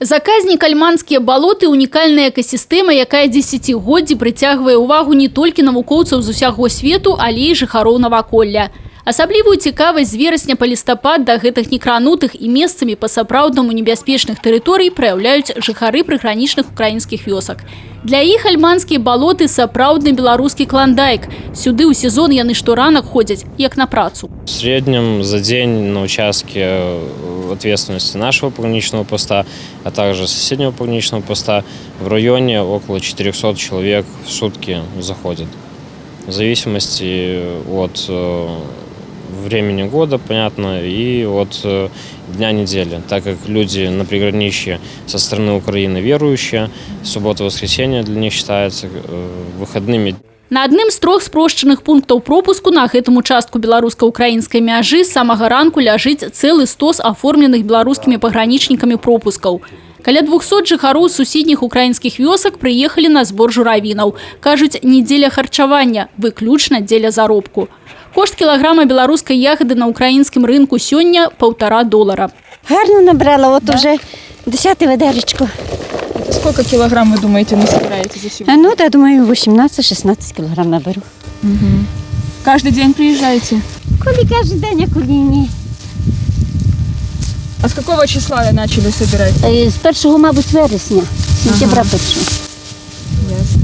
Заказнік альманскія балоты – унікальная экасістэма, якая дзесяцігоддзі прыцягвае ўвагу не толькі навукоўцаў з усяго свету, але і жыхароў наваколля. Асаблівую цікавасць з верасня па лістапад да гэтых некранутых і месцамі па-сапраўднаму небяспечных тэрыторый праяўляюць жыхары прыгранічных украінскіх вёсак. Для іх альманскія балоты – сапраўдны беларускі клондайк. Сюды ў сезон яны шторанак ходзяць, як на працу. В среднем за день на участке ответственности нашего пограничного поста, а также соседнего пограничного поста в районе около 400 человек в сутки заходят. В зависимости от времени года, понятно, и от дня недели, так как люди на приграничье со стороны Украины верующие, суббота-воскресенье для них считается выходными. На адным з трох спрошчаных пунктаў пропуску на гэтым участку беларуска-украінскай мяжы з самага ранку ляжыць цэлы стос аформленых беларускімі пагранічнікамі пропускаў. Каля 200 жыхароў з суседніх украінскіх вёсак прыехалі на збор журавінаў. Кажуць, не дзеля харчавання, выключна дзеля заробку. Кошт кілаграма беларускай ягоды на украінскім рынку сёння $1,5. Гарно набрала, вот уже 10-е ведеречко. Сколько килограмм, вы думаете, насобираете за сегодня? Ну, я думаю, 18-16 килограмм наберу. Угу. Каждый день приезжаете? Коли каждый день, а коли ні. А с какого числа начали собирать? З 1, мабуть, вересня, сентября 1. Ясно.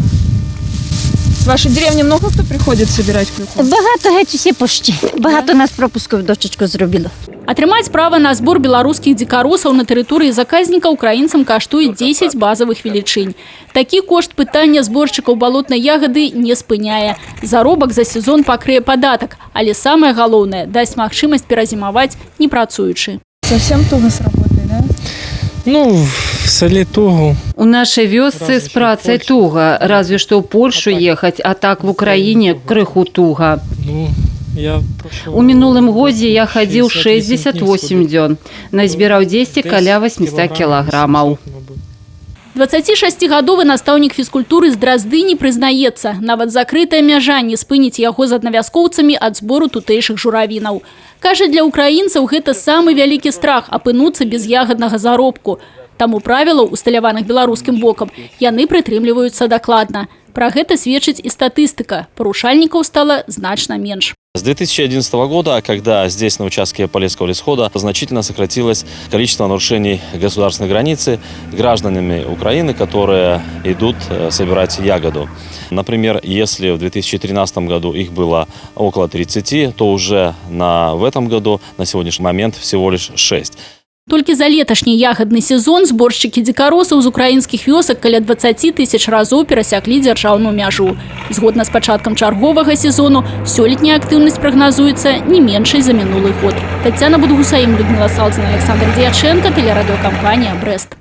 С вашей деревни много кто приходит собирать клюкву? Багато, геть усі пошті. Багато нас пропусків дочечку зробило. Атрымаць права на збор беларускіх дзікаросаў на тэрыторыі заказніка украінцам каштуе 10 базавых велічынь. Такі кошт пытання зборшчыкаў балотнай ягады не спыняе. Заробак за сезон пакрые падатак, але самае галоўнае – дасць магчымасць перазімаваць не працуючы. Совсем туго с работой, да? Ну, в селе туго. У нашей вёсцы с працей туго, разве что в Польшу ехать, а так в Украине крыху туго. Ну, у мінулым годзе я хадзіў 68 дзён, назбіраў 10 каля 800 кілаграмаў. 26-гадовы настаўнік фізкультуры з Драздыні прызнаецца, нават закрытая мяжа не спыніць яго з аднавяскоўцамі ад збору тутэйшых журавінаў. Кажа, для украінцаў гэта самы вялікі страх апынуцца без ягаднага заробку. Таму правілаў, усталяваных беларускім бокам, яны прытрымліваюцца дакладна. Пра гэта сведчыць і статыстыка. Парушальнікаў стала значна менш. С 2011 года, когда здесь на участке Полесского лесхода значительно сократилось количество нарушений государственной границы гражданами Украины, которые идут собирать ягоду. Например, если в 2013 году их было около 30, то уже в этом году на сегодняшний момент всего лишь 6. Толькі за леташні ягадны сезон зборшчыкі дзікаросаў з украінскіх вёсак каля 20 тысяч разоў перасяклі дзяржаўную мяжу. Згодна з пачаткам чарговага сезону, сёлетняя актыўнасць прагназуецца не меншай за мінулы год. Тацяна Будгусаім, Людмила Салдзіна, Александр Дьяченко, телерадиокомпания «Брест».